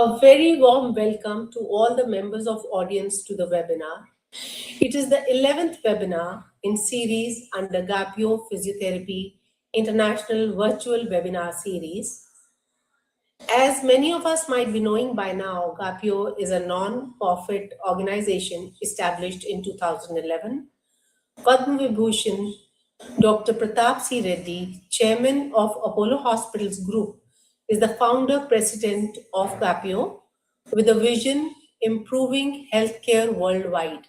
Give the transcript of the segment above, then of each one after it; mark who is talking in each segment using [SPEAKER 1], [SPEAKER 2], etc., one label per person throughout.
[SPEAKER 1] A very warm welcome to all the members of audience to the webinar. It is the 11th webinar in series under Gapio Physiotherapy International Virtual Webinar Series. As many of us might be knowing by now, Gapio is a non-profit organization established in 2011. Padma Vibhushan Dr. Pratap C. Reddy, Chairman of Apollo Hospitals Group, is the founder-president of Gapio with a vision improving healthcare worldwide.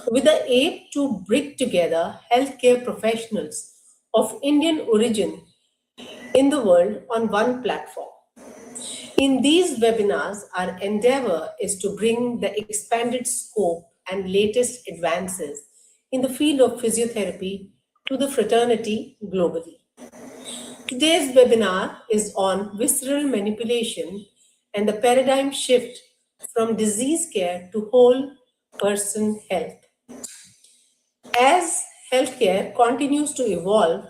[SPEAKER 1] With the aim to bring together healthcare professionals of Indian origin in the world on one platform. In these webinars, our endeavor is to bring the expanded scope and latest advances in the field of physiotherapy to the fraternity globally. Today's webinar is on visceral manipulation and the paradigm shift from disease care to whole person health. As healthcare continues to evolve,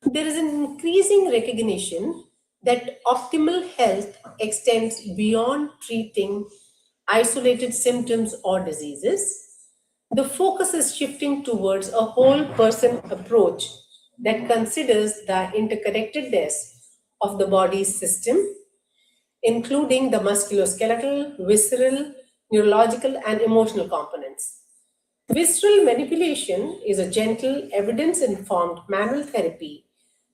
[SPEAKER 1] there is an increasing recognition that optimal health extends beyond treating isolated symptoms or diseases. The focus is shifting towards a whole person approach that considers the interconnectedness of the body's system, including the musculoskeletal, visceral, neurological, and emotional components. Visceral manipulation is a gentle, evidence-informed manual therapy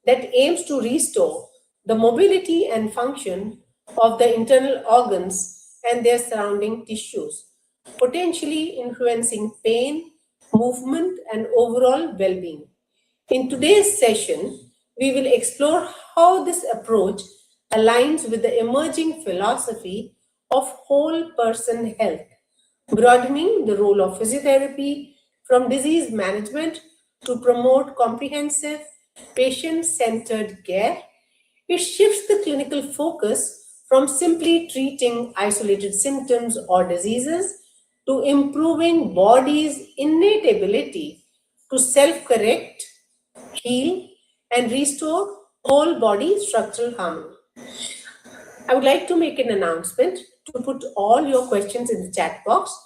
[SPEAKER 1] that aims to restore the mobility and function of the internal organs and their surrounding tissues, potentially influencing pain, movement, and overall well-being. In today's session, we will explore how this approach aligns with the emerging philosophy of whole person health, broadening the role of physiotherapy from disease management to promote comprehensive, patient-centered care. It shifts the clinical focus from simply treating isolated symptoms or diseases to improving body's innate ability to self-correct, heal, and restore whole body structural harmony. I would like to make an announcement to put all your questions in the chat box,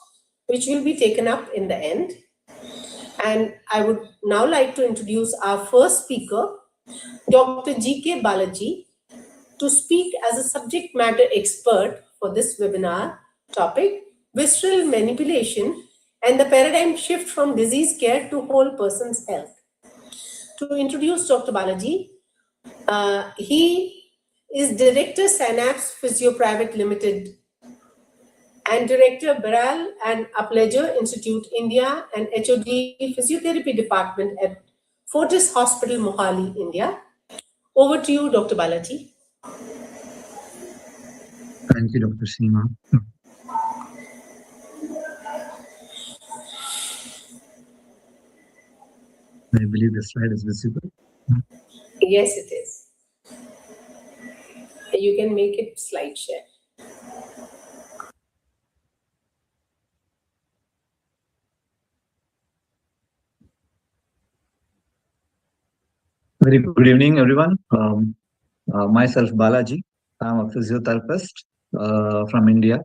[SPEAKER 1] which will be taken up in the end. And I would now like to introduce our first speaker, Dr. G.K. Balaji, to speak as a subject matter expert for this webinar topic, visceral manipulation and the paradigm shift from disease care to whole person's health. To introduce Dr. Balaji, he is Director Synapse Physio Private Limited and Director Baral and Upledger Institute India and HOD Physiotherapy Department at Fortis Hospital, Mohali, India. Over to you, Dr. Balaji.
[SPEAKER 2] Thank you, Dr. Seema. I believe the slide is visible.
[SPEAKER 1] Yes, it is. You can make it slide share.
[SPEAKER 2] Very good evening, everyone. Myself, Balaji. I'm a physiotherapist from India.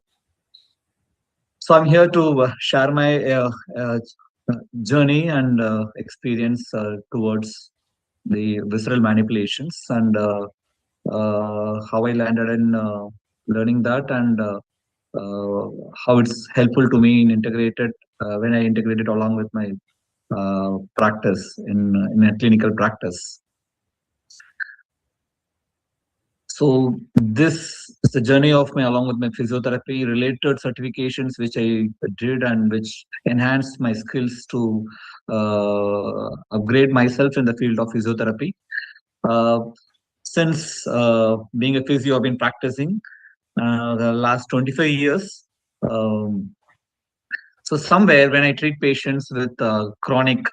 [SPEAKER 2] So I'm here to share my journey and experience towards the visceral manipulations and how I landed in learning that and how it's helpful to me in integrated when I integrate it along with my practice in a clinical practice. So this is the journey of me along with my physiotherapy related certifications which I did and which enhanced my skills to upgrade myself in the field of physiotherapy. Since being a physio, I've been practicing the last 25 years. So somewhere when I treat patients with chronic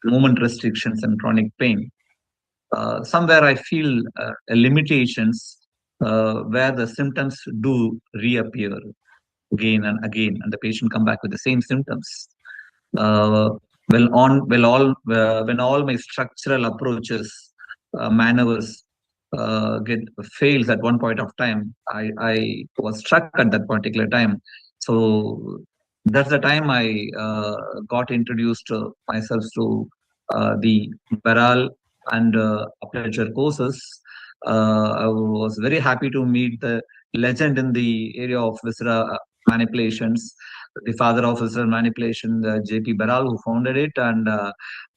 [SPEAKER 2] movement restrictions and chronic pain, somewhere I feel limitations where the symptoms do reappear again and again, and the patient come back with the same symptoms. When all my structural approaches, maneuvers get fails at one point of time. I was struck at that particular time. So that's the time I got introduced myself to the Baral and Aperture courses. I was very happy to meet the legend in the area of viscera manipulations, the father of visceral manipulation, J.P. Baral, who founded it, and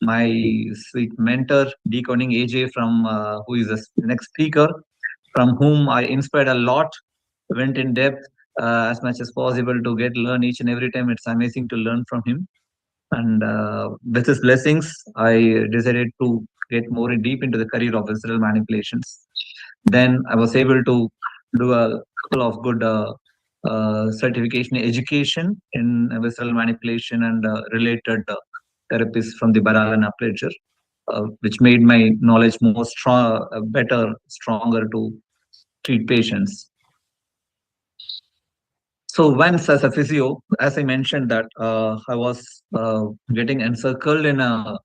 [SPEAKER 2] my sweet mentor, D. Koning AJ, from who is the next speaker, from whom I inspired a lot, went in depth as much as possible to get learn each and every time. It's amazing to learn from him. And with his blessings, I decided to get more deep into the career of visceral manipulations. Then I was able to do a couple of good certification education in visceral manipulation and related therapies from the Baral and Aperture, which made my knowledge more strong, better, stronger to treat patients. So once as a physio, as I mentioned that I was getting encircled in a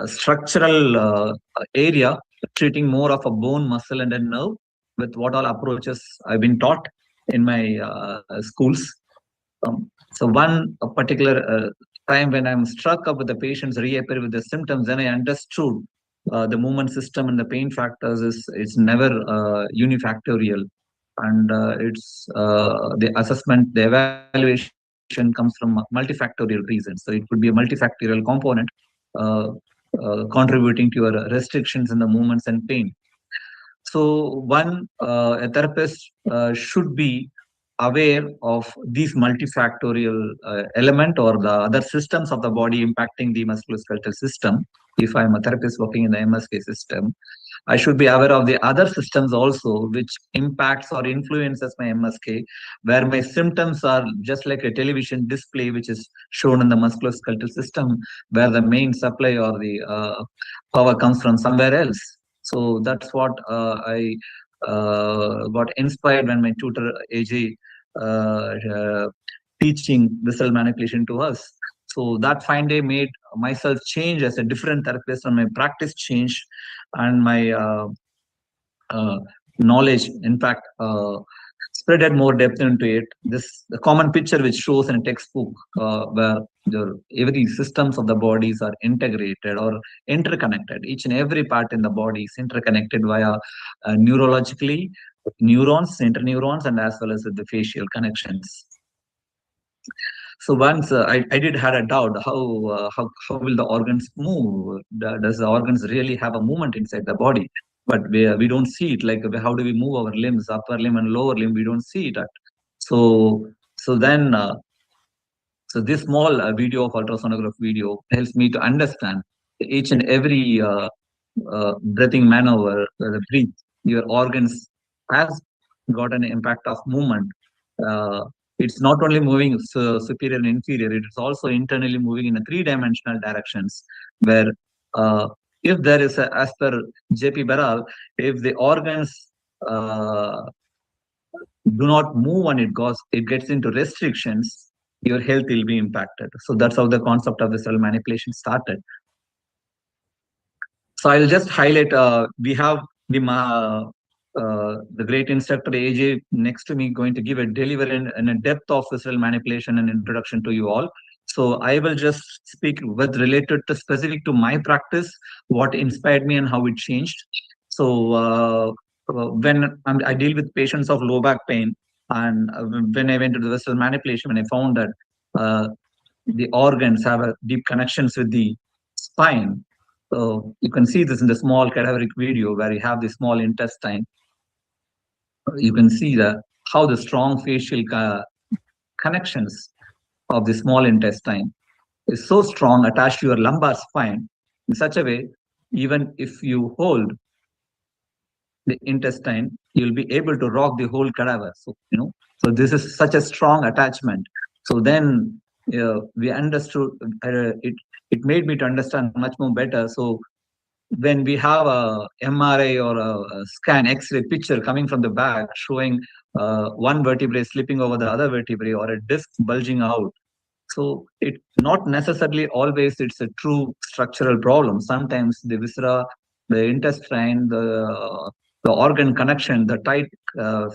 [SPEAKER 2] structural area, treating more of a bone, muscle, and a nerve with what all approaches I've been taught in my schools. So one particular time when I'm struck up with the patients reappear with the symptoms, then I understood the movement system and the pain factors is never unifactorial, and it's the assessment, the evaluation comes from multifactorial reasons. So it could be a multifactorial component uh, contributing to your restrictions in the movements and pain. So one a therapist should be aware of these multifactorial element or the other systems of the body impacting the musculoskeletal system. If I'm a therapist working in the MSK system, I should be aware of the other systems also, which impacts or influences my MSK, where my symptoms are just like a television display, which is shown in the musculoskeletal system, where the main supply or the power comes from somewhere else. So that's what I got inspired when my tutor AJ teaching visceral manipulation to us. So that fine day made myself change as a different therapist, and my practice changed, and my knowledge, in fact, spreaded more depth into it. This the common picture which shows in a textbook where every systems of the bodies are integrated or interconnected. Each and every part in the body is interconnected via neurologically, neurons, interneurons, and as well as with the facial connections. So once I did had a doubt how will the organs move? Does the organs really have a movement inside the body? But we don't see it. Like how do we move our limbs, upper limb and lower limb? We don't see it. So then so this small video of ultrasonograph video helps me to understand each and every breathing maneuver, the breathe, your organs has got an impact of movement. Uh, it's not only moving superior and inferior, it is also internally moving in a three-dimensional directions, where if there is a, as per JP Baral, if the organs do not move and it gets into restrictions, your health will be impacted. So that's how the concept of the cell manipulation started. So I'll just highlight, we have the great instructor AJ next to me going to give a deliver in a depth of visceral manipulation and introduction to you all. So I will just speak with related to specific to my practice, what inspired me and how it changed. So when I deal with patients of low back pain, and when I went to the visceral manipulation, when I found that the organs have a deep connections with the spine. So you can see this in the small cadaveric video where you have the small intestine. You can see how the strong facial connections of the small intestine is so strong attached to your lumbar spine in such a way, even if you hold the intestine, you'll be able to rock the whole cadaver. So, so this is such a strong attachment. So then we understood it made me to understand much more better. So when we have a MRI or a scan X-ray picture coming from the back showing one vertebrae slipping over the other vertebrae or a disc bulging out, so it not necessarily always it's a true structural problem. Sometimes the viscera the intestine, the organ connection, the tight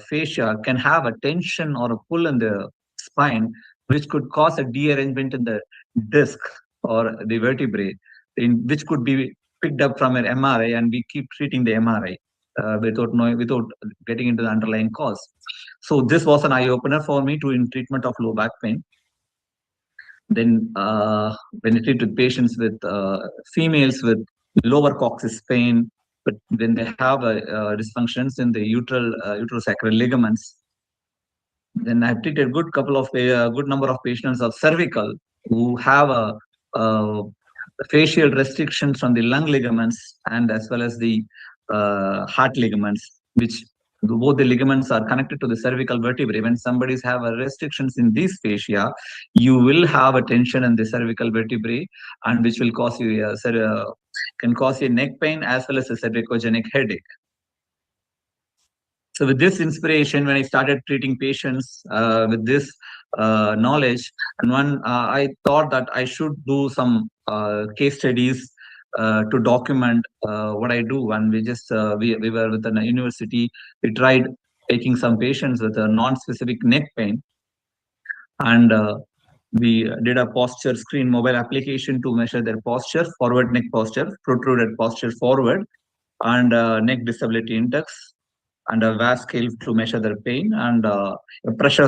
[SPEAKER 2] fascia can have a tension or a pull in the spine, which could cause a dearrangement in the disc or the vertebrae, which could be picked up from an MRI, and we keep treating the MRI without getting into the underlying cause. So this was an eye opener for me in treatment of low back pain. Then when I treated patients with females with lower coccyx pain, but when they have dysfunctions in the uterosacral ligaments, then I've treated good number of patients of cervical who have a facial restrictions from the lung ligaments and as well as the heart ligaments, which both the ligaments are connected to the cervical vertebrae. When somebody's have a restrictions in these fascia, you will have a tension in the cervical vertebrae, and which will cause you can cause you neck pain as well as a cervicogenic headache. So with this inspiration, when I started treating patients with this knowledge, and I thought that I should do some case studies to document what I do. And we were with a university. We tried taking some patients with a non-specific neck pain, and we did a posture screen mobile application to measure their posture, forward neck posture, protruded posture forward, and neck disability index, and a VAS scale to measure their pain, and a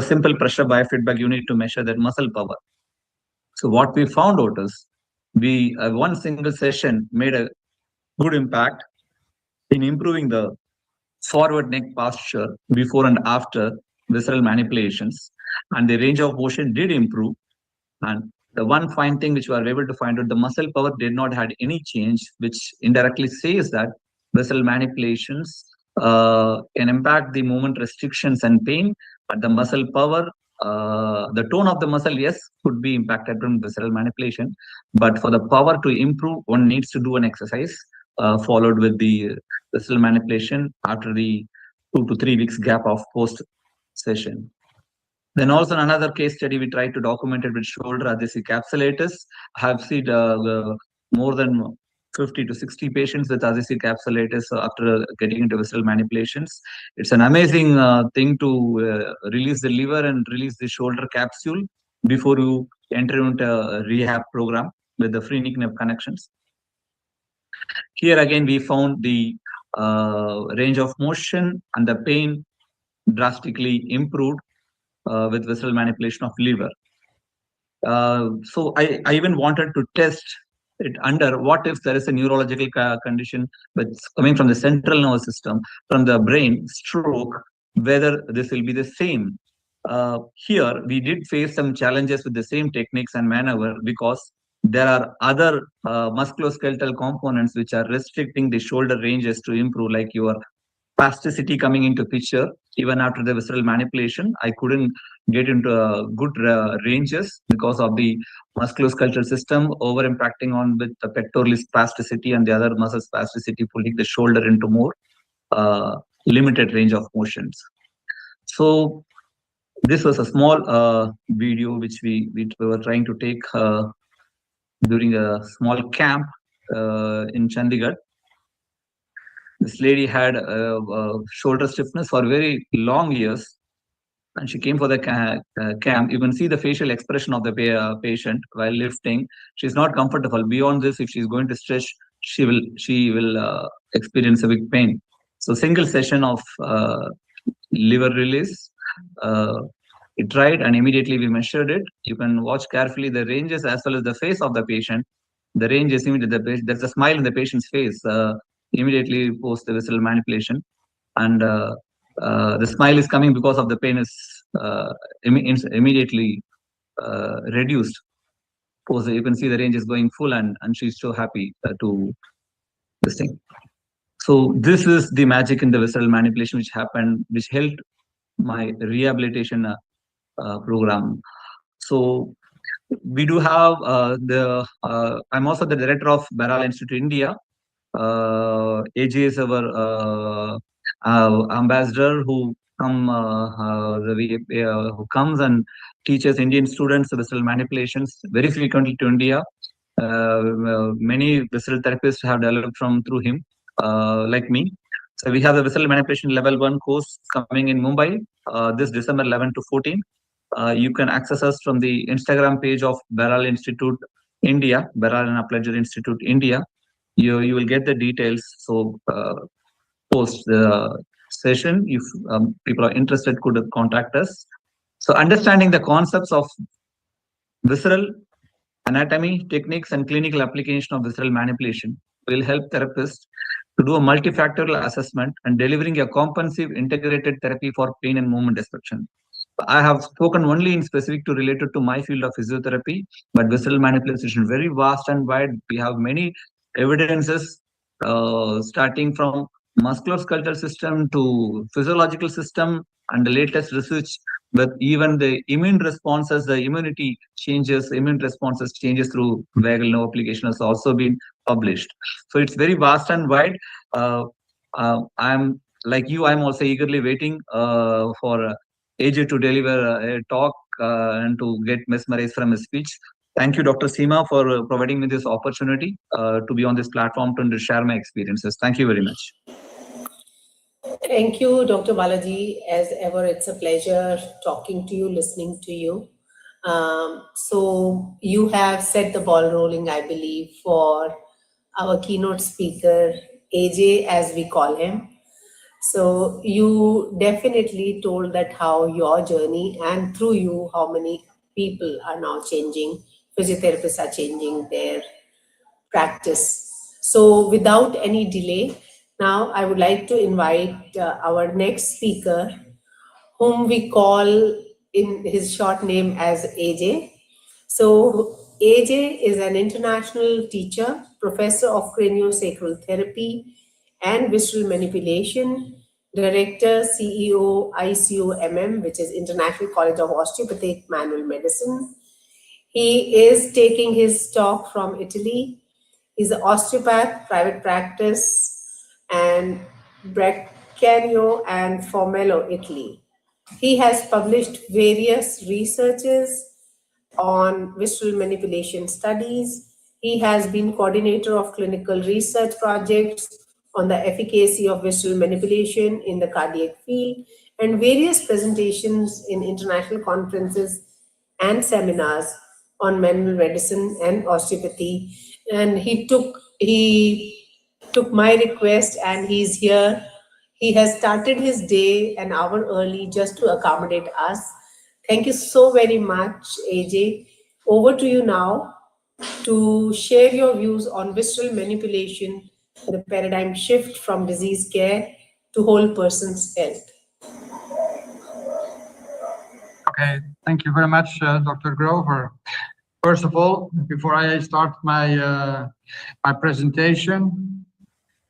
[SPEAKER 2] simple pressure biofeedback unit to measure their muscle power. So what we found out is one single session made a good impact in improving the forward neck posture before and after visceral manipulations, and the range of motion did improve. And the one fine thing which we were able to find out, the muscle power did not had any change, which indirectly says that visceral manipulations can impact the movement restrictions and pain, but the muscle power, the tone of the muscle, yes, could be impacted from visceral manipulation. But for the power to improve, one needs to do an exercise followed with the visceral manipulation after the 2 to 3 weeks gap of post session. Then also another case study we tried to document it with shoulder adhesive capsulitis. I have seen more than 50 to 60 patients with adhesive capsulitis after getting into visceral manipulations. It's an amazing thing to release the liver and release the shoulder capsule before you enter into a rehab program with the phrenic nerve connections. Here again, we found the range of motion and the pain drastically improved with visceral manipulation of liver. So I even wanted to test it under what if there is a neurological condition that's coming from the central nervous system, from the brain, stroke, whether this will be the same. Here, we did face some challenges with the same techniques and maneuver because there are other musculoskeletal components which are restricting the shoulder ranges to improve, like your spasticity coming into picture. Even after the visceral manipulation, I couldn't get into good ranges because of the musculoskeletal system over impacting on with the pectoralis spasticity and the other muscle spasticity, pulling the shoulder into more limited range of motions. So this was a small video which we were trying to take during a small camp in Chandigarh. This lady had shoulder stiffness for very long years, and she came for the camp. You can see the facial expression of the patient while lifting. She's not comfortable. Beyond this, if she's going to stretch, she will experience a big pain. So single session of liver release. We tried, and immediately we measured it. You can watch carefully the ranges as well as the face of the patient. The range is immediate. There's a smile in the patient's face immediately post the visceral manipulation, and the smile is coming because of the pain is immediately reduced. Post, you can see the range is going full, and she's so happy to this thing. So this is the magic in the visceral manipulation which happened, which helped my rehabilitation program. So we do have I'm also the director of Balaji Institute India. AJ is our ambassador who comes and teaches Indian students visceral manipulations very frequently to India. Many visceral therapists have developed through him. like me. So we have the Visceral Manipulation Level 1 course coming in Mumbai this December 11 to 14. You can access us from the Instagram page of Beral Institute India, Beral and Applied Institute India. You will get the details. So post the session, if people are interested, could contact us. So understanding the concepts of visceral anatomy, techniques, and clinical application of visceral manipulation will help therapists to do a multifactorial assessment and delivering a comprehensive integrated therapy for pain and movement description. I have spoken only in specific to related to my field of physiotherapy, but visceral manipulation is very vast and wide. We have many evidences starting from musculoskeletal system to physiological system and the latest research with even the immune responses, the immunity changes, immune responses changes through vagal nerve application has also been published. So it's very vast and wide. I'm like you, I'm also eagerly waiting for AJ to deliver a talk and to get mesmerized from his speech. Thank you, Dr. Seema, for providing me this opportunity to be on this platform to share my experiences. Thank you very much.
[SPEAKER 1] Thank you, Dr. Balaji. As ever, it's a pleasure talking to you, listening to you. So you have set the ball rolling, I believe, for our keynote speaker, AJ, as we call him. So you definitely told that how your journey and through you, how many people are now changing, physiotherapists are changing their practice. So without any delay, now I would like to invite our next speaker, whom we call in his short name as AJ. So AJ is an international teacher, professor of craniosacral therapy and visceral manipulation, director, CEO, ICOMM, which is International College of Osteopathic Manual Medicine. He is taking his talk from Italy. He's an osteopath, private practice, and Brecciano and Formello, Italy. He has published various researches on visceral manipulation studies. He has been coordinator of clinical research projects on the efficacy of visceral manipulation in the cardiac field and various presentations in international conferences and seminars on manual medicine and osteopathy. And he took my request and he's here. He has started his day an hour early just to accommodate us. Thank you so very much, AJ. Over to you now to share your views on visceral manipulation, the paradigm shift from disease care to whole person's health.
[SPEAKER 3] Okay, thank you very much, Dr. Grover. First of all, before I start my my presentation,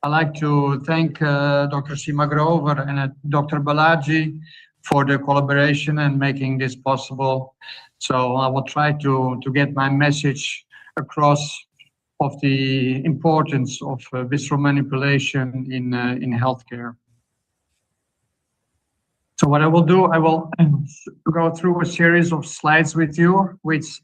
[SPEAKER 3] I'd like to thank Dr. Seema Grover and Dr. Balaji for the collaboration and making this possible. So I will try to get my message across of the importance of visceral manipulation in healthcare. So what I will do, I will go through a series of slides with you, which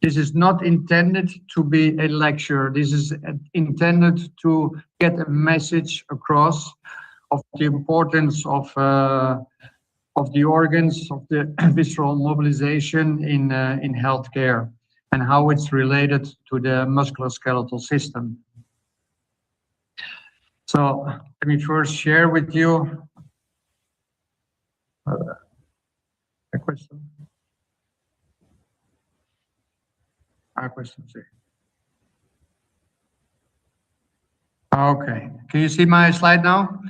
[SPEAKER 3] this is not intended to be a lecture. This is intended to get a message across of the importance of the organs, of the visceral mobilization in healthcare and how it's related to the musculoskeletal system. So let me first share with you a question. A question. Okay, can you see my slide now?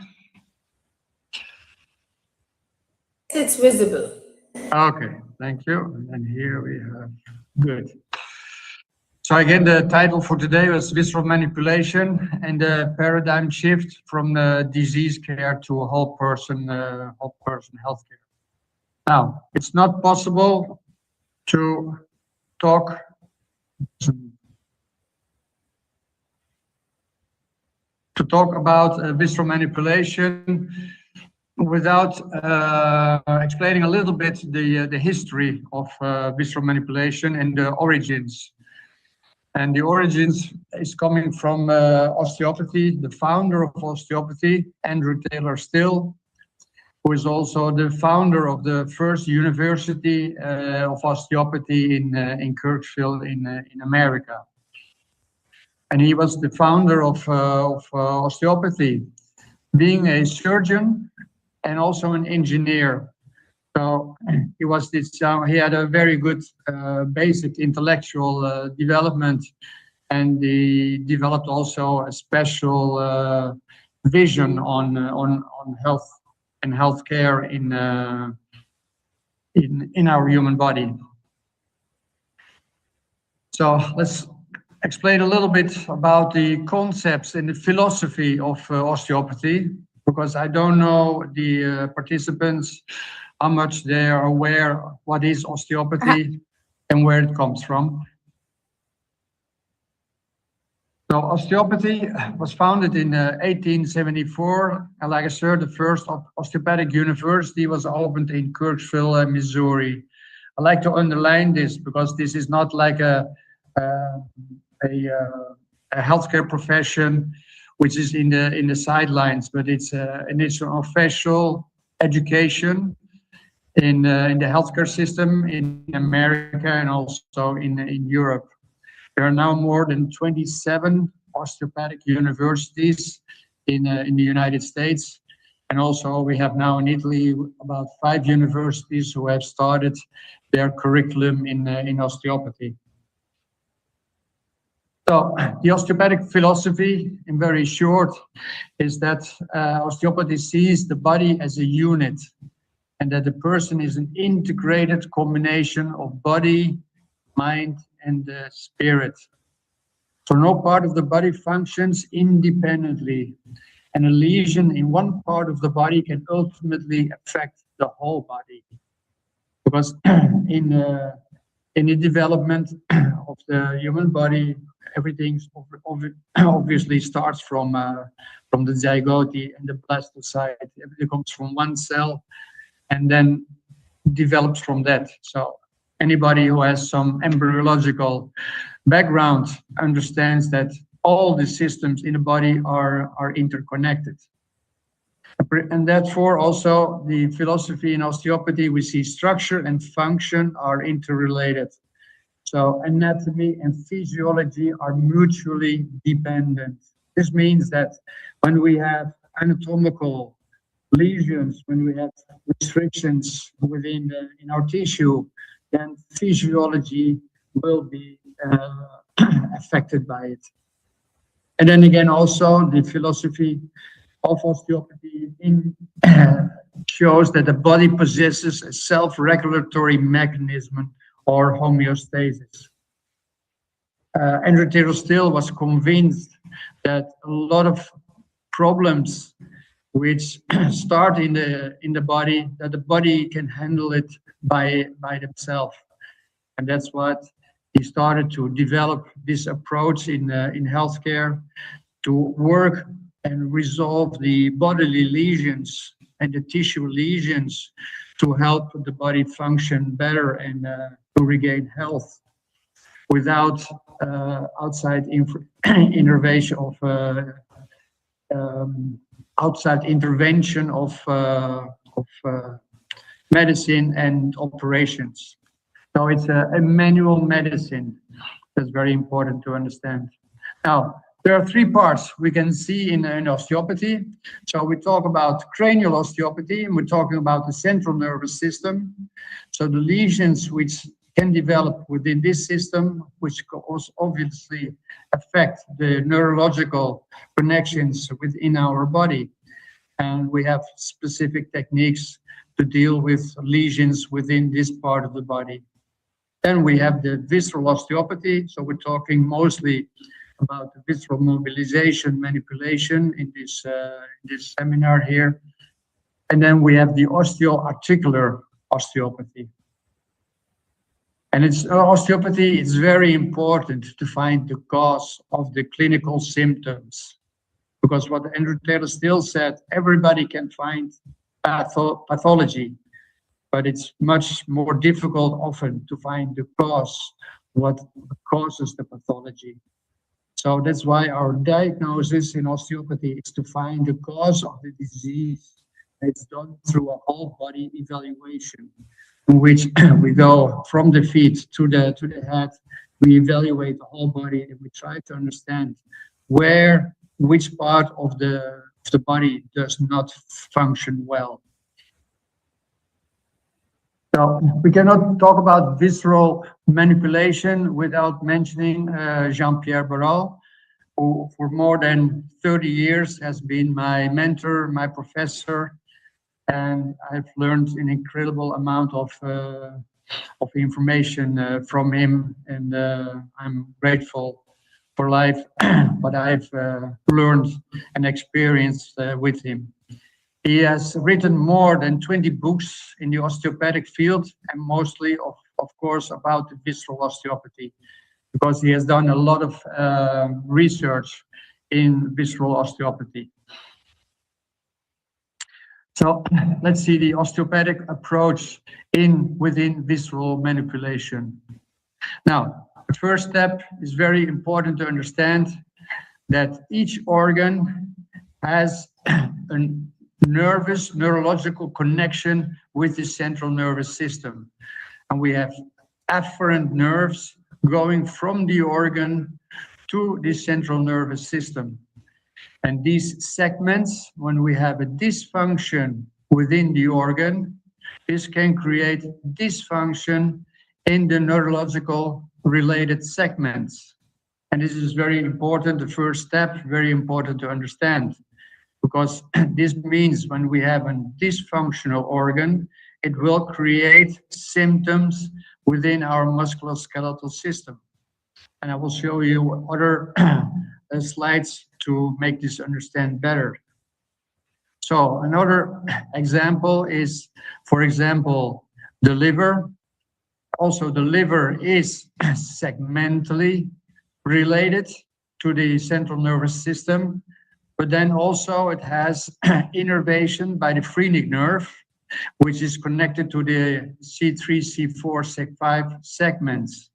[SPEAKER 1] It's visible.
[SPEAKER 3] Okay, thank you. And here we have, good. So again, the title for today was Visceral Manipulation and the Paradigm Shift from the Disease Care to a Whole Person Healthcare. Now, it's not possible to talk about visceral manipulation without explaining a little bit the history of visceral manipulation and the origins. And the origins is coming from osteopathy. The founder of osteopathy, Andrew Taylor Still, who is also the founder of the first university of osteopathy in Kirksville in America. And he was the founder of osteopathy, being a surgeon and also an engineer. So he was this. He had a very good basic intellectual development, and he developed also a special vision on health and healthcare in our human body. So let's explain a little bit about the concepts and the philosophy of osteopathy, because I don't know the participants how much they are aware what is osteopathy and where it comes from. So osteopathy was founded in 1874, and like I said, the first osteopathic university was opened in Kirksville, Missouri. I like to underline this because this is not like a healthcare profession which is in the sidelines, but it's an official education in the healthcare system in America and also in Europe. There are now more than 27 osteopathic universities in the United States. And also we have now in Italy about 5 universities who have started their curriculum in osteopathy. So the osteopathic philosophy, in very short, is that osteopathy sees the body as a unit, and that the person is an integrated combination of body, mind, and spirit. So no part of the body functions independently, and a lesion in one part of the body can ultimately affect the whole body. Because in the development of the human body, everything obviously starts from the zygote and the blastocyte. Everything comes from one cell and then develops from that. So anybody who has some embryological background understands that all the systems in the body are interconnected. And therefore also the philosophy in osteopathy, we see structure and function are interrelated. So anatomy and physiology are mutually dependent. This means that when we have anatomical lesions, when we have restrictions within in our tissue, then physiology will be affected by it. And then again, also the philosophy of osteopathy shows that the body possesses a self-regulatory mechanism or homeostasis. Andrew Taylor Still was convinced that a lot of problems which start in the body, that the body can handle it by themselves. And that's what he started to develop this approach in healthcare, to work and resolve the bodily lesions and the tissue lesions to help the body function better and to regain health without outside intervention of medicine and operations. So it's a manual medicine. That's very important to understand. Now, there are 3 parts we can see in osteopathy. So we talk about cranial osteopathy, and we're talking about the central nervous system. So the lesions which can develop within this system, which also obviously affect the neurological connections within our body. And we have specific techniques to deal with lesions within this part of the body. Then we have the visceral osteopathy. So we're talking mostly about the visceral mobilization, manipulation in this seminar here. And then we have the osteoarticular osteopathy. And osteopathy is very important to find the cause of the clinical symptoms. Because what Andrew Taylor Still said, everybody can find pathology, but it's much more difficult often to find the cause what causes the pathology. So that's why our diagnosis in osteopathy is to find the cause of the disease. It's done through a whole body evaluation, in which we go from the feet to the head. We evaluate the whole body and we try to understand which part of the body does not function well. So we cannot talk about visceral manipulation without mentioning Jean-Pierre Barral, who for more than 30 years has been my mentor, my professor, and I've learned an incredible amount of information from him, and I'm grateful for life what I've learned and experienced with him. He has written more than 20 books in the osteopathic field, and mostly, of course, about the visceral osteopathy, because he has done a lot of research in visceral osteopathy. So let's see the osteopathic approach within visceral manipulation. Now, the first step is very important to understand that each organ has a neurological connection with the central nervous system. And we have afferent nerves going from the organ to the central nervous system. And these segments, when we have a dysfunction within the organ, this can create dysfunction in the neurological related segments. And this is very important, the first step, very important to understand, because this means when we have a dysfunctional organ, it will create symptoms within our musculoskeletal system. And I will show you other slides to make this understand better. So another example is, for example, the liver. Also, the liver is segmentally related to the central nervous system, but then also it has innervation by the phrenic nerve, which is connected to the C3, C4, Sec5 segments.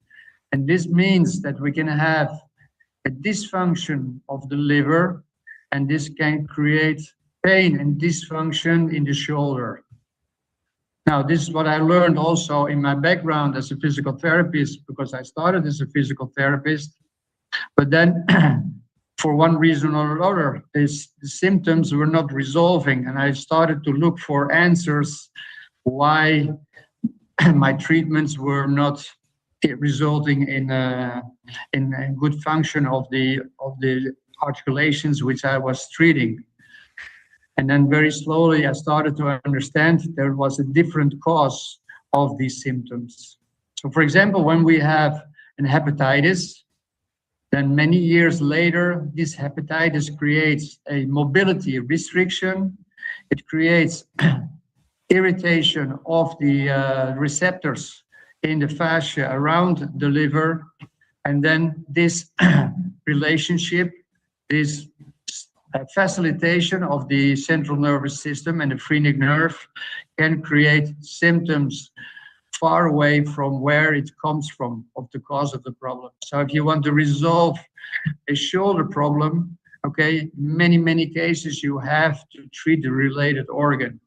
[SPEAKER 3] And this means that we can have a dysfunction of the liver, and this can create pain and dysfunction in the shoulder. Now, this is what I learned also in my background as a physical therapist, because I started as a physical therapist, but then for one reason or another, the symptoms were not resolving, and I started to look for answers why my treatments were not resulting in a good function of the articulations which I was treating. And then very slowly I started to understand there was a different cause of these symptoms. So for example, when we have an hepatitis, then many years later, this hepatitis creates a mobility restriction. It creates irritation of the receptors in the fascia around the liver. And then this relationship, this facilitation of the central nervous system and the phrenic nerve can create symptoms far away from where it comes from, of the cause of the problem. So if you want to resolve a shoulder problem, okay, many cases you have to treat the related organ.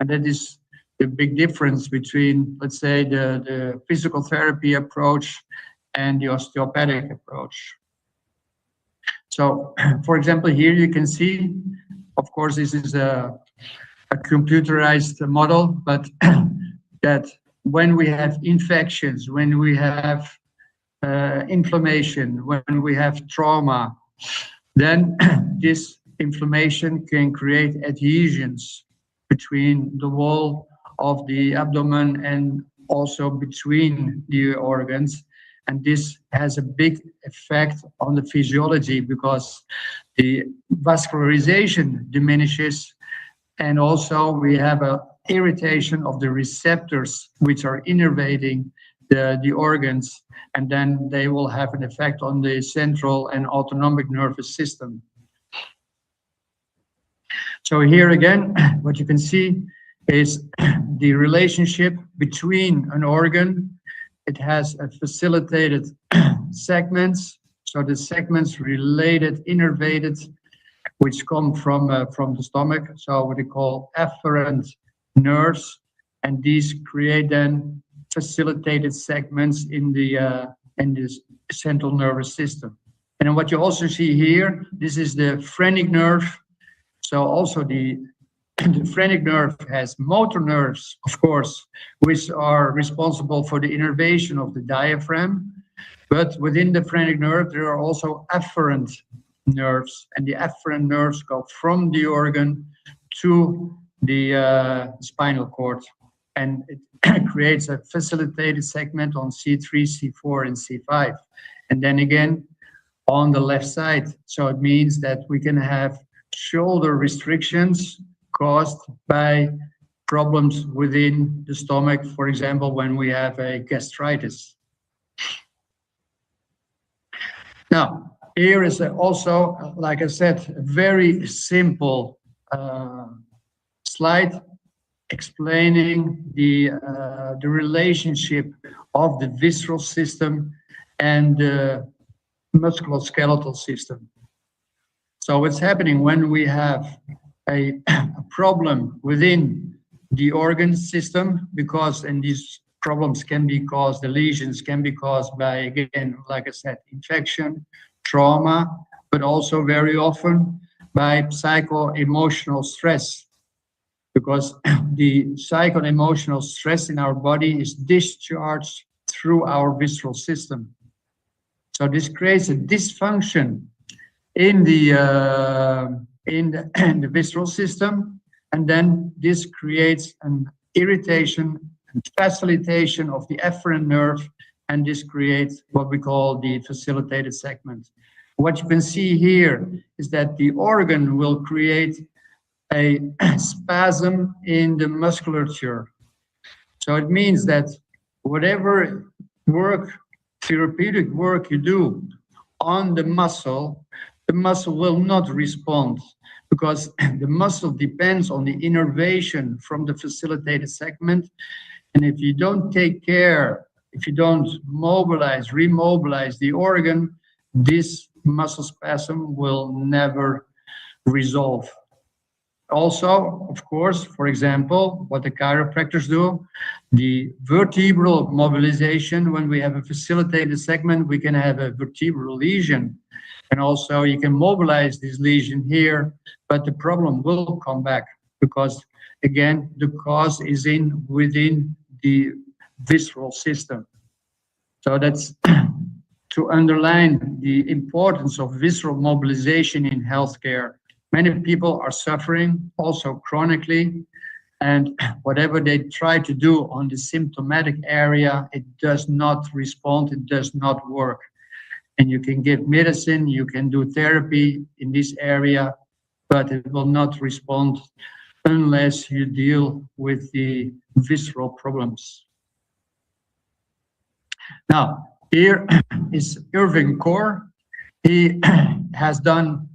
[SPEAKER 3] And that is the big difference between, let's say, the physical therapy approach and the osteopathic approach. So, for example, here you can see, of course, this is a computerized model, but that when we have infections, when we have inflammation, when we have trauma, then this inflammation can create adhesions between the wall of the abdomen and also between the organs. And this has a big effect on the physiology because the vascularization diminishes, and also we have an irritation of the receptors which are innervating the organs, and then they will have an effect on the central and autonomic nervous system. So here again, what you can see is the relationship between an organ it has a facilitated segments. So the segments related, innervated, which come from the stomach. So what they call afferent nerves, and these create then facilitated segments in this central nervous system. And then what you also see here, this is the phrenic nerve. So also the phrenic nerve has motor nerves, of course, which are responsible for the innervation of the diaphragm. But within the phrenic nerve, there are also afferent nerves, and the afferent nerves go from the organ to the spinal cord, and it creates a facilitated segment on C3, C4, and C5. And then again, on the left side. So it means that we can have shoulder restrictions caused by problems within the stomach, for example, when we have a gastritis. Now, here is also, like I said, a very simple slide explaining the relationship of the visceral system and the musculoskeletal system. So what's happening when we have a problem within the organ system, because and these problems can be caused, the lesions can be caused by, again, like I said, infection, trauma, but also very often by psycho-emotional stress, because the psycho-emotional stress in our body is discharged through our visceral system. So this creates a dysfunction in the visceral system, and then this creates an irritation and facilitation of the afferent nerve, and this creates what we call the facilitated segment. What you can see here is that the organ will create a spasm in the musculature. So it means that whatever work, therapeutic work you do on the muscle will not respond, because the muscle depends on the innervation from the facilitated segment. And if you don't take care, if you don't mobilize, remobilize the organ, this muscle spasm will never resolve. Also, of course, for example, what the chiropractors do, the vertebral mobilization, when we have a facilitated segment, we can have a vertebral lesion. And also you can mobilize this lesion here, but the problem will come back because, again, the cause is within the visceral system. So that's to underline the importance of visceral mobilization in healthcare. Many people are suffering also chronically, and whatever they try to do on the symptomatic area, it does not respond, it does not work. And you can give medicine, you can do therapy in this area, but it will not respond unless you deal with the visceral problems. Now, here is Irving Kaur. He has done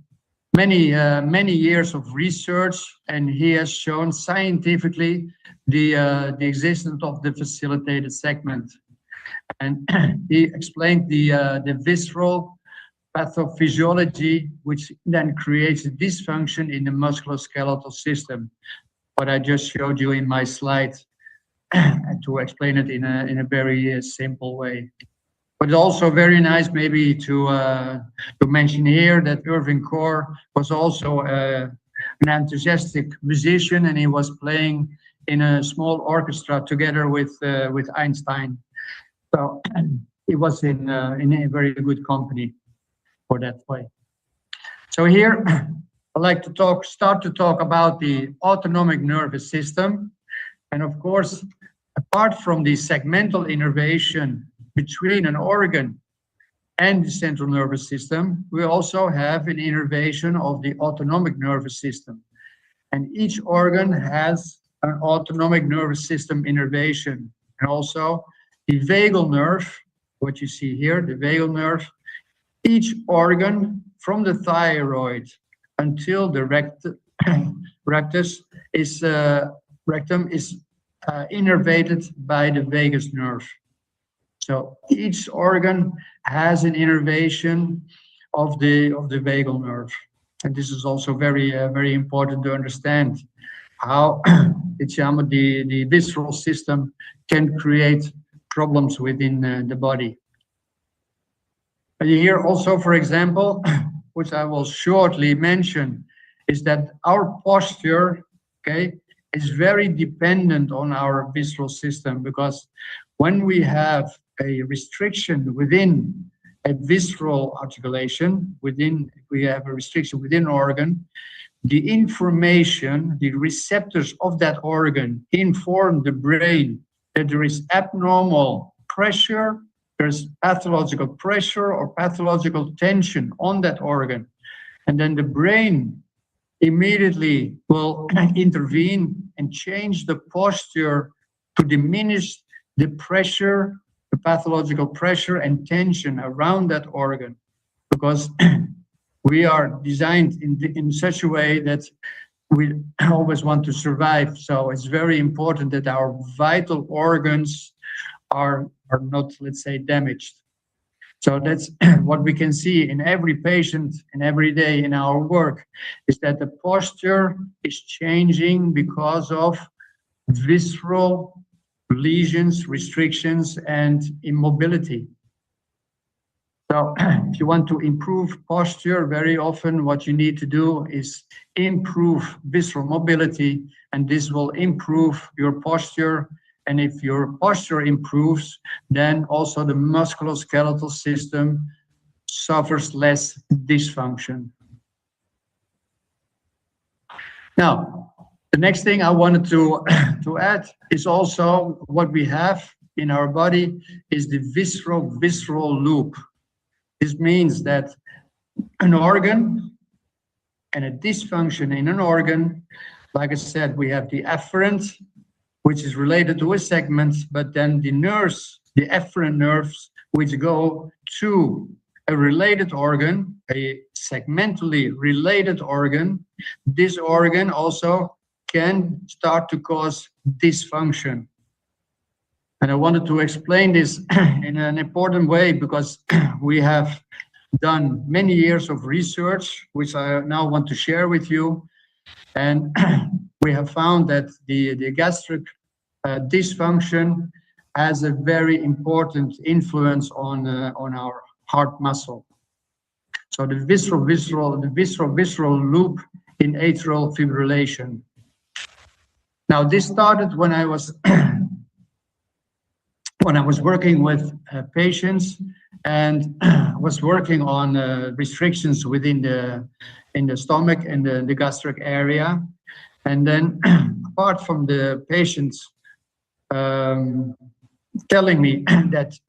[SPEAKER 3] many years of research, and he has shown scientifically the existence of the facilitated segment. And he explained the visceral pathophysiology, which then creates a dysfunction in the musculoskeletal system. What I just showed you in my slide, to explain it in a very simple way. But it's also very nice maybe to mention here that Irving Kaur was also an enthusiastic musician, and he was playing in a small orchestra together with Einstein. So he was in a very good company for that way. So here I'd like to start to talk about the autonomic nervous system. And of course, apart from the segmental innervation between an organ and the central nervous system, we also have an innervation of the autonomic nervous system. And each organ has an autonomic nervous system innervation. And also the vagal nerve, what you see here, the vagal nerve, each organ from the thyroid until the rectum is innervated by the vagus nerve. So each organ has an innervation of the vagal nerve. And this is also very important to understand how the visceral system can create problems within the body. And here also, for example, which I will shortly mention, is that our posture, okay, is very dependent on our visceral system, because when we have a restriction within a visceral articulation, we have a restriction within an organ, the information, the receptors of that organ inform the brain that there is abnormal pressure, there's pathological pressure or pathological tension on that organ. And then the brain immediately will intervene and change the posture to diminish the pressure, the pathological pressure and tension around that organ, because we are designed in such a way that we always want to survive. So it's very important that our vital organs are not, let's say, damaged. So that's what we can see in every patient and every day in our work, is that the posture is changing because of visceral lesions, restrictions, and immobility. So if you want to improve posture, very often what you need to do is improve visceral mobility, and this will improve your posture. And if your posture improves, then also the musculoskeletal system suffers less dysfunction. Now, the next thing I wanted to add is also what we have in our body is the visceral loop. This means that an organ and a dysfunction in an organ, like I said, we have the afferent, which is related to a segment, but then the nerves, the efferent nerves, which go to a related organ, a segmentally related organ. This organ also can start to cause dysfunction. And I wanted to explain this in an important way, because we have done many years of research, which I now want to share with you. And we have found that the gastric dysfunction has a very important influence on our heart muscle. So the visceral loop in atrial fibrillation. Now this started when I was working with patients and was working on restrictions within the stomach and the gastric area. And then apart from the patients telling me that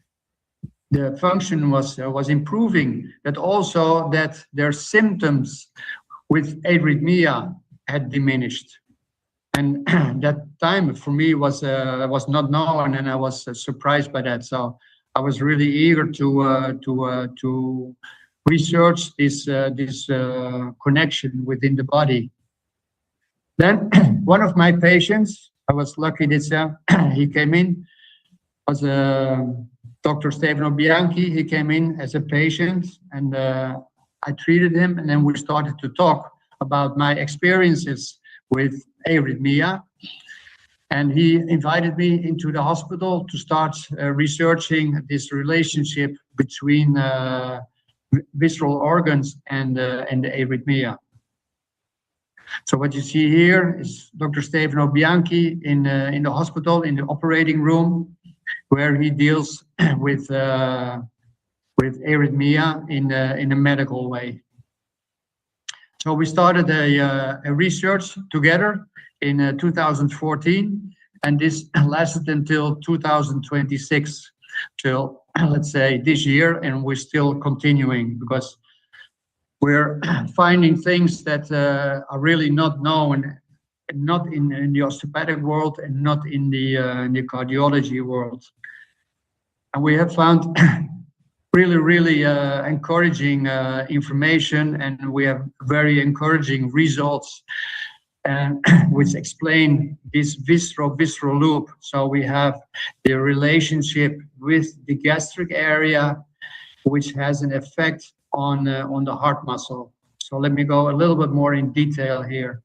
[SPEAKER 3] the function was improving, that also that their symptoms with arrhythmia had diminished. And that time for me was not known, and I was surprised by that. So I was really eager to research this connection within the body. Then one of my patients, I was lucky that he came in, was Dr. Stefano Bianchi. He came in as a patient, and I treated him, and then we started to talk about my experiences with arrhythmia. And he invited me into the hospital to start researching this relationship between visceral organs and the arrhythmia. So what you see here is Dr. Stefano Bianchi in the hospital, in the operating room, where he deals with arrhythmia in a medical way. So we started a research together in 2014, and this lasted until 2026, till let's say this year, and we're still continuing because we're finding things that are really not known, not in the osteopathic world and not in the cardiology world. And we have found really encouraging information, and we have very encouraging results and which explain this visceral loop. So we have the relationship with the gastric area, which has an effect on the heart muscle. So let me go a little bit more in detail here.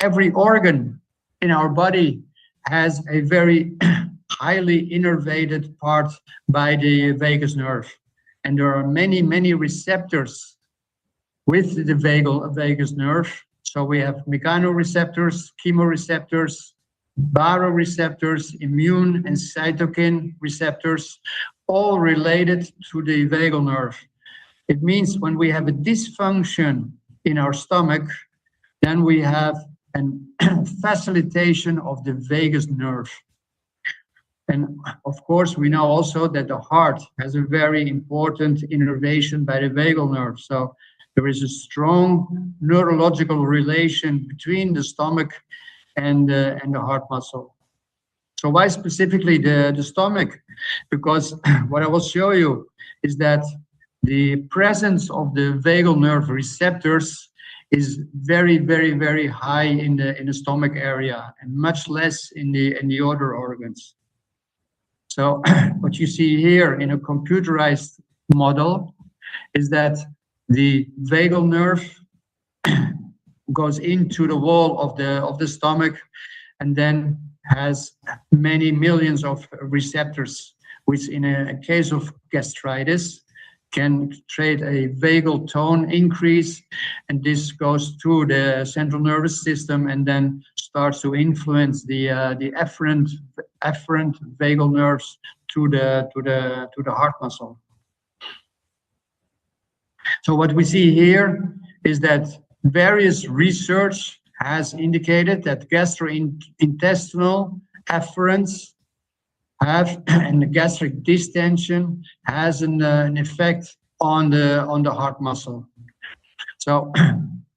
[SPEAKER 3] Every organ in our body has a very highly innervated part by the vagus nerve. And there are many, many receptors with the vagus nerve. So we have mechanoreceptors, chemoreceptors, baroreceptors, immune and cytokine receptors, all related to the vagal nerve. It means when we have a dysfunction in our stomach, then we have a facilitation of the vagus nerve. And of course, we know also that the heart has a very important innervation by the vagal nerve. So there is a strong neurological relation between the stomach and the heart muscle. So why specifically the stomach? Because what I will show you is that the presence of the vagal nerve receptors is very, very, very high in the stomach area and much less in the other organs. So what you see here in a computerized model is that the vagal nerve goes into the wall of the stomach and then has many millions of receptors, which in a case of gastritis can create a vagal tone increase, and this goes through the central nervous system and then starts to influence the afferent vagal nerves to the heart muscle. So what we see here is that various research has indicated that gastrointestinal afferents have and the gastric distension has an effect on the heart muscle. So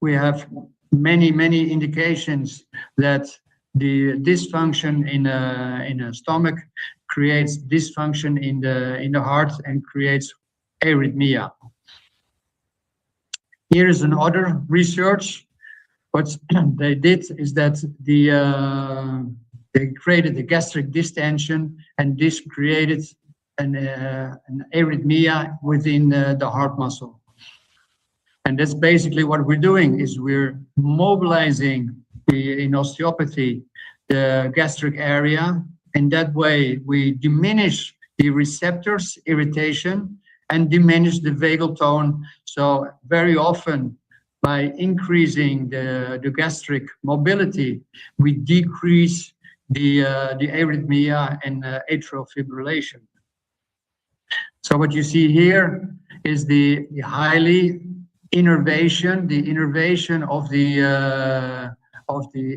[SPEAKER 3] we have many indications that the dysfunction in a stomach creates dysfunction in the heart and creates arrhythmia. Here is another research. What they did is that they created the gastric distension, and this created an arrhythmia within the heart muscle. And that's basically what we're doing, is we're mobilizing in osteopathy the gastric area. In that way, we diminish the receptors irritation and diminish the vagal tone. So very often, by increasing the gastric mobility, we decrease the arrhythmia and atrial fibrillation. So what you see here is the highly innervation, the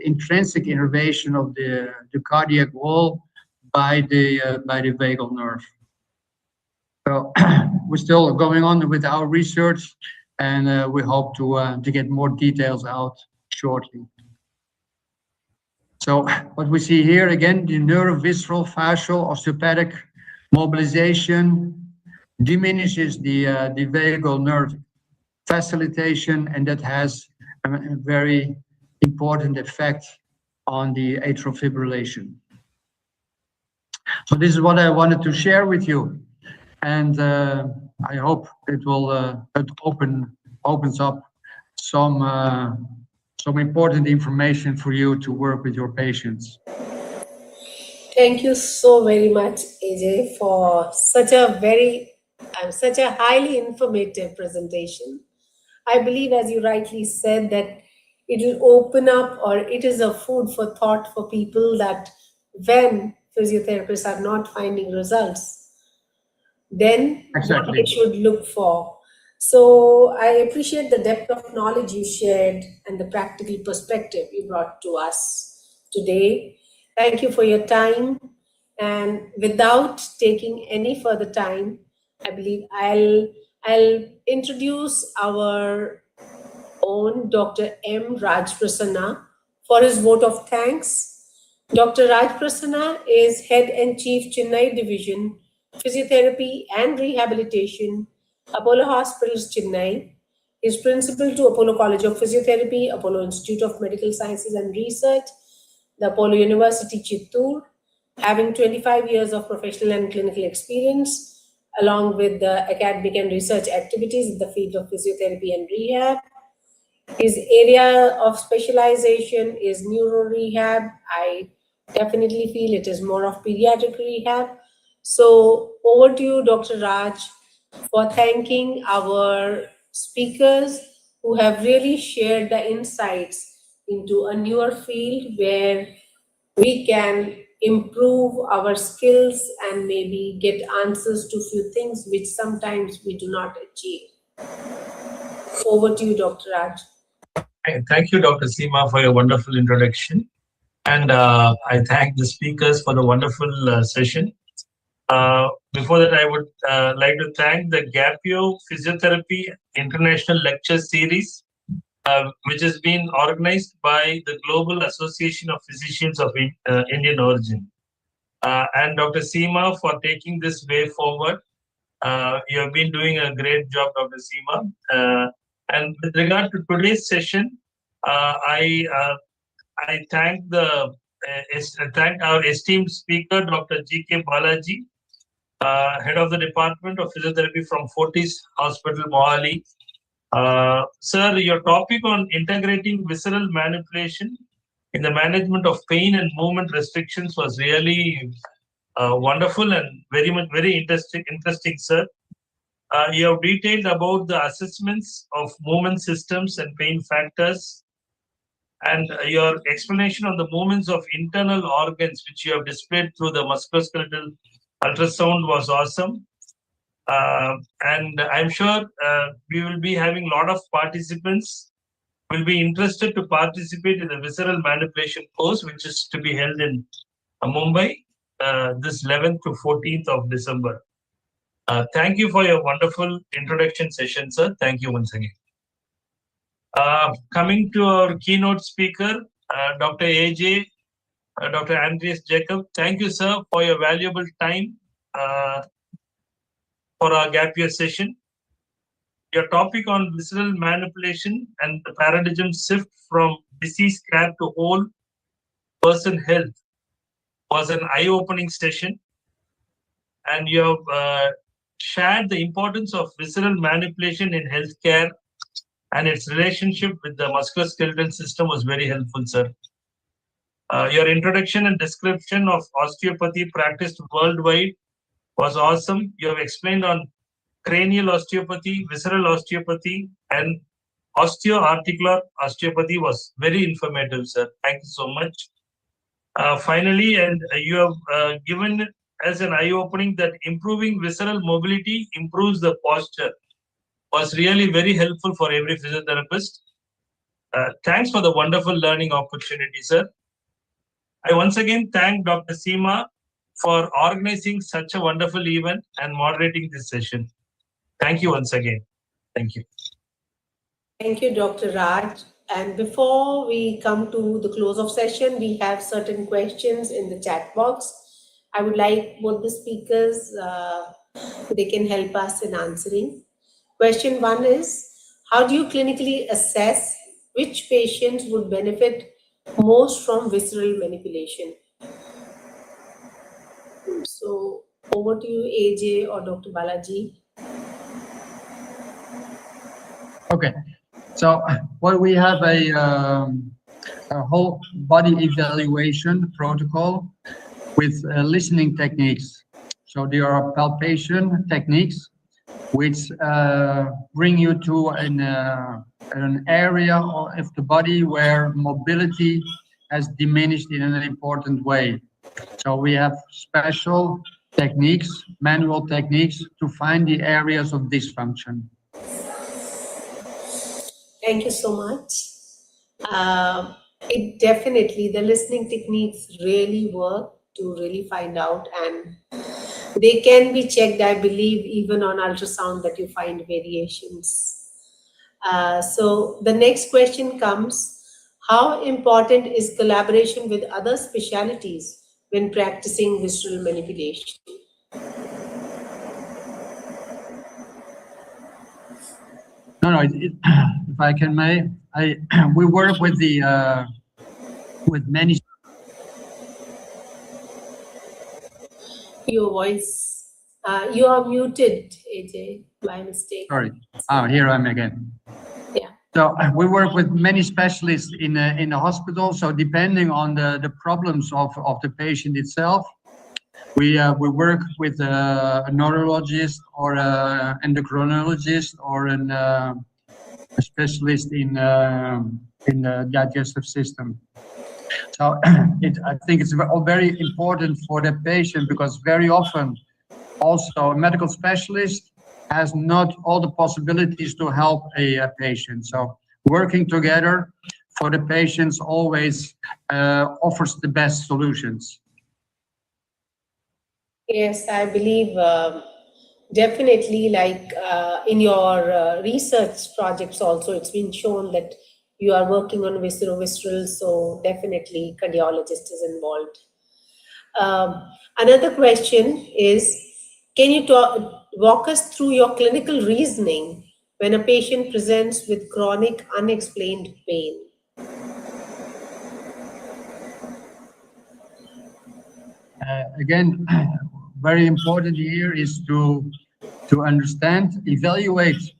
[SPEAKER 3] intrinsic innervation of the cardiac wall by the vagal nerve. So we're still going on with our research, and we hope to get more details out shortly. So what we see here again, the neurovisceral fascial osteopathic mobilization diminishes the vagal nerve facilitation, and that has a very important effect on the atrial fibrillation. So this is what I wanted to share with you, and I hope it will opens up some important information for you to work with your patients.
[SPEAKER 1] Thank you so very much, AJ, for such a highly informative presentation. I believe, as you rightly said, that it will open up, or it is a food for thought for people, that when physiotherapists are not finding results, then what they should look for. So I appreciate the depth of knowledge you shared and the practical perspective you brought to us today. Thank you for your time. And without taking any further time, I believe I'll introduce our own Dr. M. Raj Prasanna for his vote of thanks. Dr. Raj Prasanna is Head and Chief Chennai Division, Physiotherapy and Rehabilitation, Apollo Hospitals, Chennai. He's principal to Apollo College of Physiotherapy, Apollo Institute of Medical Sciences and Research, the Apollo University, Chittoor, having 25 years of professional and clinical experience, along with the academic and research activities in the field of physiotherapy and rehab. His area of specialization is neuro rehab. I definitely feel it is more of pediatric rehab. So over to you, Dr. Raj, for thanking our speakers who have really shared the insights into a newer field where we can improve our skills and maybe get answers to few things which sometimes we do not achieve. Over to you, Dr. Raj.
[SPEAKER 4] Thank you, Dr. Seema, for your wonderful introduction. And I thank the speakers for the wonderful session. Before that, I would like to thank the Gapio Physiotherapy International Lecture Series, which has been organized by the Global Association of Physicians of Indian origin. And Dr. Seema for taking this way forward. You have been doing a great job, Dr. Seema. And with regard to today's session, I thank our esteemed speaker, Dr. G.K. Balaji, Head of the Department of Physiotherapy from Fortis Hospital, Mohali. Sir, your topic on integrating visceral manipulation in the management of pain and movement restrictions was really wonderful and very interesting, sir. You have detailed about the assessments of movement systems and pain factors, and your explanation on the movements of internal organs, which you have displayed through the musculoskeletal ultrasound, was awesome. And I'm sure we will be having a lot of participants will be interested to participate in the visceral manipulation course, which is to be held in Mumbai this 11th to 14th of December. Thank you for your wonderful introduction session, sir. Thank you once again. Coming to our keynote speaker, Dr. AJ, Dr. Adrianus Jacobus, thank you, sir, for your valuable time for our gap year session. Your topic on visceral manipulation and the paradigm shift from disease care to whole person health was an eye-opening session, and you have shared the importance of visceral manipulation in healthcare and its relationship with the musculoskeletal system was very helpful, sir. Your introduction and description of osteopathy practiced worldwide was awesome. You have explained on cranial osteopathy, visceral osteopathy, and osteoarticular osteopathy was very informative, sir. Thank you so much. Finally, and you have given as an eye-opening that improving visceral mobility improves the posture was really very helpful for every physiotherapist. Thanks for the wonderful learning opportunity, sir. I once again thank Dr. Seema for organizing such a wonderful event and moderating this session. Thank you once again. Thank you.
[SPEAKER 1] Thank you, Dr. Raj. And before we come to the close of session, we have certain questions in the chat box. I would like both the speakers, they can help us in answering. Question 1 is, how do you clinically assess which patients would benefit most from visceral manipulation? So over to you, AJ or Dr. Balaji.
[SPEAKER 3] Okay, so well, we have a whole body evaluation protocol with listening techniques. So there are palpation techniques which bring you to an area of the body where mobility has diminished in an important way. So we have special techniques, manual techniques, to find the areas of dysfunction.
[SPEAKER 1] Thank you so much. It definitely, the listening techniques really work to really find out, and they can be checked, I believe, even on ultrasound that you find variations. So the next question comes, how important is collaboration with other specialities when practicing visceral manipulation?
[SPEAKER 3] No, if I can may, we work with the with many.
[SPEAKER 1] Your voice, you are muted, AJ, by mistake.
[SPEAKER 3] Sorry. Oh, here I'm again.
[SPEAKER 1] Yeah.
[SPEAKER 3] So we work with many specialists in the hospital. So depending on the problems of the patient itself, we work with a neurologist or an endocrinologist or a specialist in the digestive system. So I think it's very important for the patient, because very often also a medical specialist has not all the possibilities to help a patient. So working together for the patients always offers the best solutions.
[SPEAKER 1] Yes, I believe definitely, like in your research projects also, it's been shown that you are working on visceral, so definitely cardiologist is involved. Another question is, can you walk us through your clinical reasoning when a patient presents with chronic unexplained pain?
[SPEAKER 3] Again, very important here is to understand, evaluate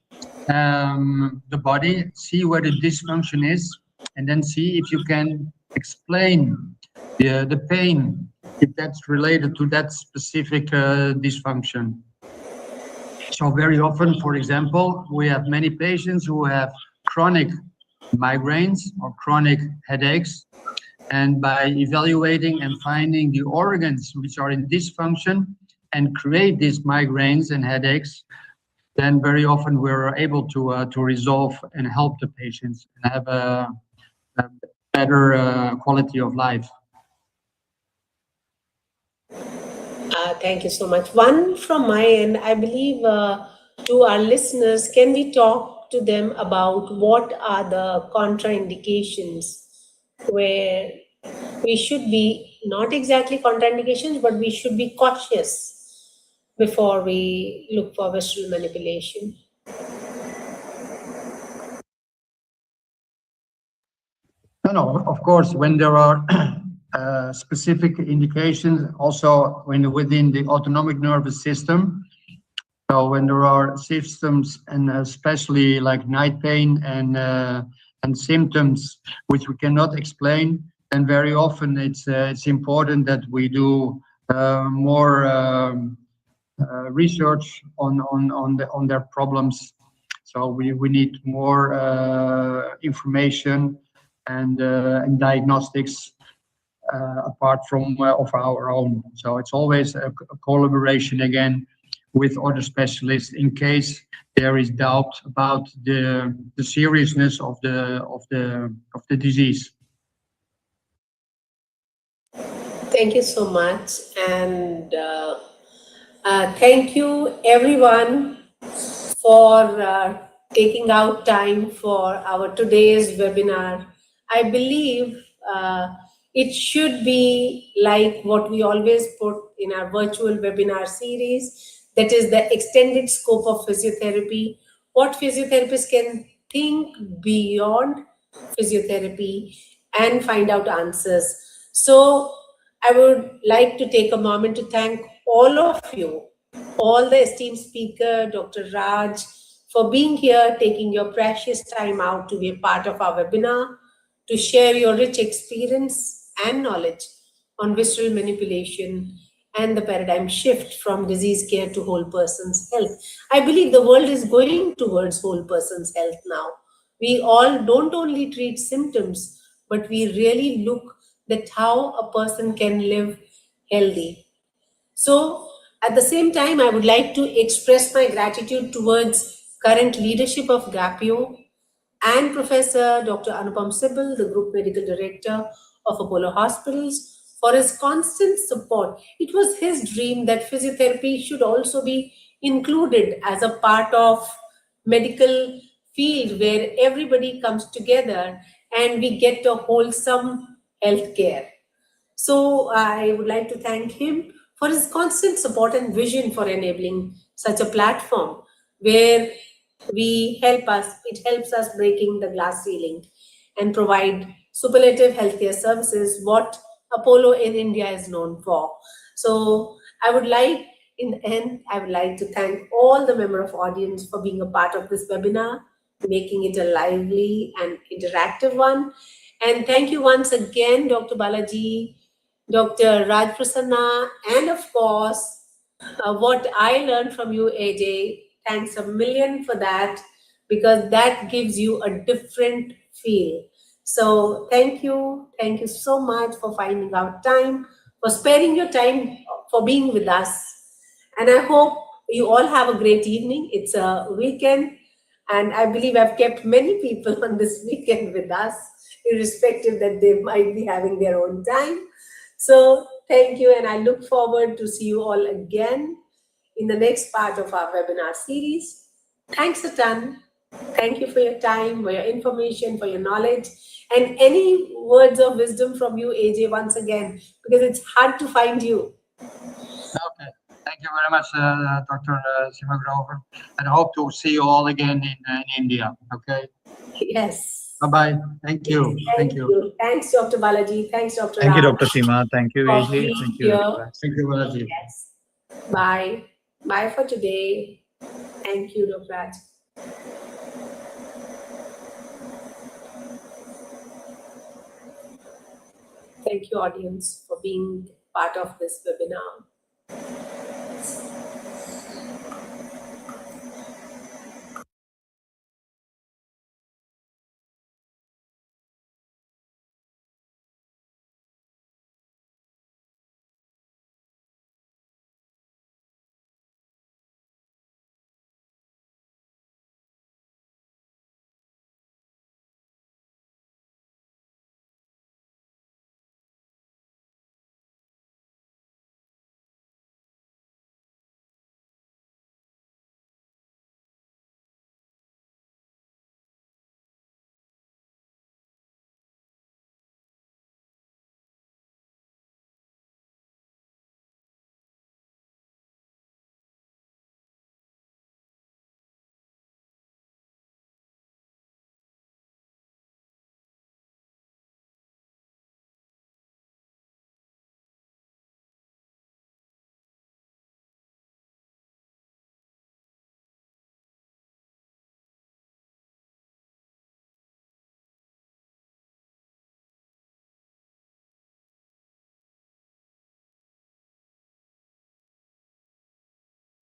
[SPEAKER 3] the body, see where the dysfunction is, and then see if you can explain the pain, if that's related to that specific dysfunction. So very often, for example, we have many patients who have chronic migraines or chronic headaches, and by evaluating and finding the organs which are in dysfunction and create these migraines and headaches, then very often we're able to resolve and help the patients and have a better quality of life.
[SPEAKER 1] Thank you so much. One from my end, I believe to our listeners, can we talk to them about what are the contraindications where we should be, not exactly contraindications, but we should be cautious before we look for visceral manipulation?
[SPEAKER 3] No, of course, when there are specific indications, also within the autonomic nervous system. So when there are symptoms, and especially like night pain and symptoms which we cannot explain, then very often it's important that we do more research on their problems. So we need more information and diagnostics apart from of our own. So it's always a collaboration again with other specialists in case there is doubt about the seriousness of the disease.
[SPEAKER 1] Thank you so much, and thank you everyone for taking out time for our today's webinar. I believe it should be like what we always put in our virtual webinar series, that is the extended scope of physiotherapy, what physiotherapists can think beyond physiotherapy and find out answers. So I would like to take a moment to thank all of you, all the esteemed speaker, Dr. Raj, for being here, taking your precious time out to be a part of our webinar, to share your rich experience and knowledge on visceral manipulation and the paradigm shift from disease care to whole person's health. I believe the world is going towards whole person's health now. We all don't only treat symptoms, but we really look at how a person can live healthy. So at the same time, I would like to express my gratitude towards current leadership of GAPIO and Professor Dr. Anupam Sibal, the Group Medical Director of Apollo Hospitals, for his constant support. It was his dream that physiotherapy should also be included as a part of medical field where everybody comes together and we get a wholesome healthcare. So I would like to thank him for his constant support and vision for enabling such a platform where it helps us breaking the glass ceiling and provide superlative healthcare services, what Apollo in India is known for. So I would like, in the end, I would like to thank all the member of audience for being a part of this webinar, making it a lively and interactive one. And thank you once again, Dr. Balaji, Dr. Raj Prasanna, and of course, what I learned from you, AJ. Thanks a million for that, because that gives you a different feel. So thank you so much for finding out time, for sparing your time, for being with us. And I hope you all have a great evening. It's a weekend, and I believe I've kept many people on this weekend with us, irrespective that they might be having their own time. So thank you, and I look forward to see you all again in the next part of our webinar series. Thanks a ton. Thank you for your time, for your information, for your knowledge, and any words of wisdom from you, AJ, once again, because it's hard to find you.
[SPEAKER 3] Okay. Thank you very much, Dr. Seema Grover, and hope to see you all again in India. Okay.
[SPEAKER 1] Yes.
[SPEAKER 3] Bye-bye. Thank you. Thank you.
[SPEAKER 1] Thanks, Dr. Balaji. Thanks, Dr.
[SPEAKER 2] Thank you,
[SPEAKER 1] Raj,
[SPEAKER 2] Dr. Seema. Thank you,
[SPEAKER 1] for
[SPEAKER 2] AJ.
[SPEAKER 1] being
[SPEAKER 2] Thank you,
[SPEAKER 1] here.
[SPEAKER 2] Dr. Raj.
[SPEAKER 3] Thank you, Balaji.
[SPEAKER 1] Yes. Bye. Bye for today. Thank you, Dr. Raj. Thank you, audience, for being part of this webinar.